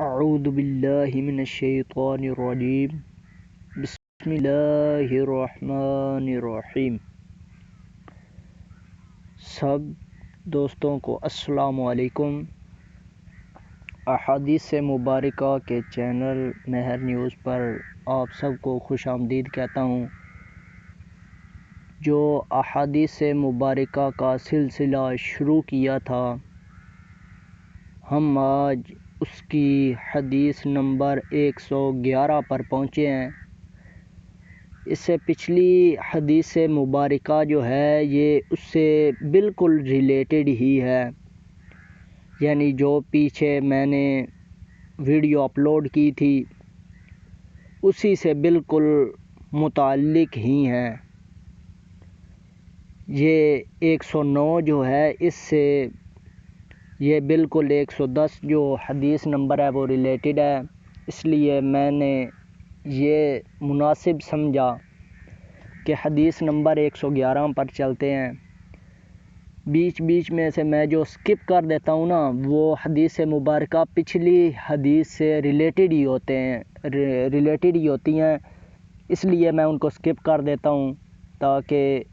اعوذ باللہ من الشیطان الرجیم بسم اللہ الرحمن الرحیم۔ سب دوستوں کو السلام علیکم۔ حدیث مبارکہ کے چینل مہر نیوز پر آپ سب کو خوش آمدید کہتا ہوں۔ جو احادیث مبارکہ کا سلسلہ شروع کیا تھا، ہم آج اس کی حدیث نمبر 111 پر پہنچے ہیں۔ اس سے پچھلی حدیث مبارکہ جو ہے یہ اس سے بالکل ریلیٹڈ ہی ہے، یعنی جو پیچھے میں نے ویڈیو اپلوڈ کی تھی اسی سے بالکل متعلق ہی ہیں۔ یہ 109 جو ہے اس سے یہ بالکل 110 جو حدیث نمبر ہے وہ ریلیٹڈ ہے، اس لیے میں نے یہ مناسب سمجھا کہ حدیث نمبر 111 پر چلتے ہیں۔ بیچ میں سے میں جو سکپ کر دیتا ہوں نا، وہ حدیث مبارکہ پچھلی حدیث سے ریلیٹڈ ہی ہوتی ہیں، اس لیے میں ان کو سکپ کر دیتا ہوں تاکہ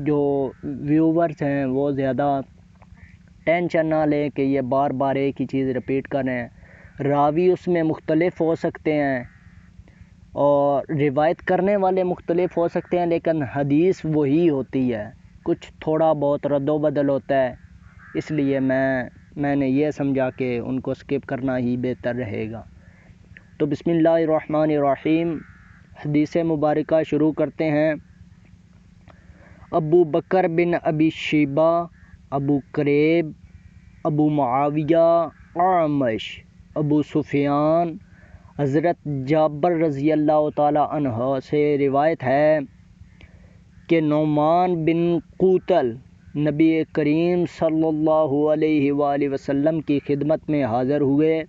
جو ویورز ہیں وہ زیادہ ٹینشن نہ لیں کہ یہ بار بار ایک ہی چیز رپیٹ کر رہے ہیں۔ راوی اس میں مختلف ہو سکتے ہیں اور روایت کرنے والے مختلف ہو سکتے ہیں، لیکن حدیث وہی ہوتی ہے، کچھ تھوڑا بہت رد و بدل ہوتا ہے، اس لیے میں نے یہ سمجھا کہ ان کو سکپ کرنا ہی بہتر رہے گا۔ تو بسم اللہ الرحمن الرحیم، حدیث مبارکہ شروع کرتے ہیں۔ ابو بکر بن ابی شیبہ، ابو کریب، ابو معاویہ، اعمش، ابو سفیان، حضرت جابر رضی اللہ تعالی عنہ سے روایت ہے کہ نعمان بن قوتل نبی کریم صلی اللہ علیہ وآلہ وسلم کی خدمت میں حاضر ہوئے،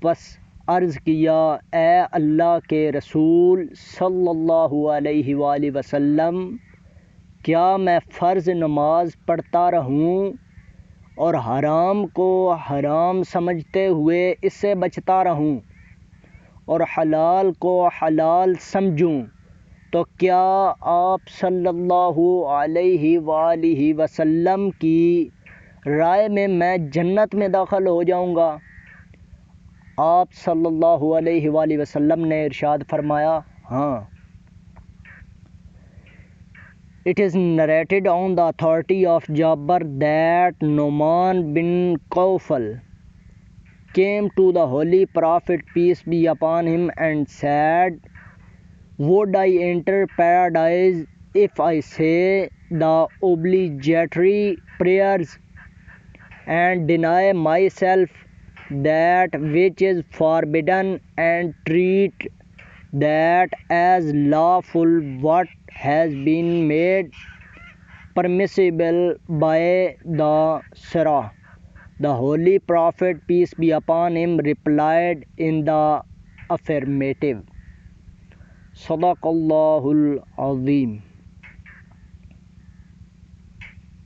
پس عرض کیا، اے اللہ کے رسول صلی اللہ علیہ وآلہ وسلم، کیا میں فرض نماز پڑھتا رہوں اور حرام کو حرام سمجھتے ہوئے اس سے بچتا رہوں اور حلال کو حلال سمجھوں تو کیا آپ صلی اللہ علیہ وآلہ وسلم کی رائے میں جنت میں داخل ہو جاؤں گا؟ آپ صلی اللہ علیہ وآلہ وسلم نے ارشاد فرمایا، ہاں۔ It is narrated on the authority of Jabir that Nu'man bin Qawfal came to the Holy Prophet, peace be upon him, and said, would I enter paradise if I say the obligatory prayers and deny myself that which is forbidden and treat that as lawful what has been made permissible by the Shara? The Holy Prophet, peace be upon him, replied in the affirmative. صدق اللہ العظیم۔